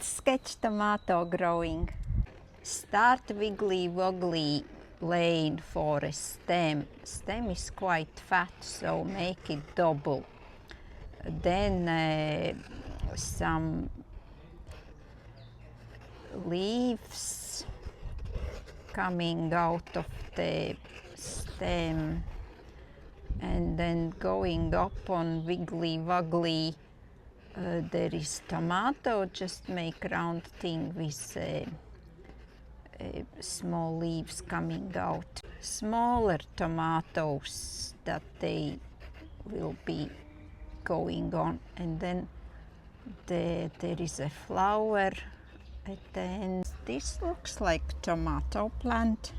Let's sketch tomato growing. Start wiggly woggly lane for a stem. Stem is quite fat, so make it double. Then some leaves coming out of the stem, and then going up on wiggly woggly. There is tomato, just make round thing with small leaves coming out. Smaller tomatoes that they will be going on, and then there is a flower at the end. This looks like tomato plant.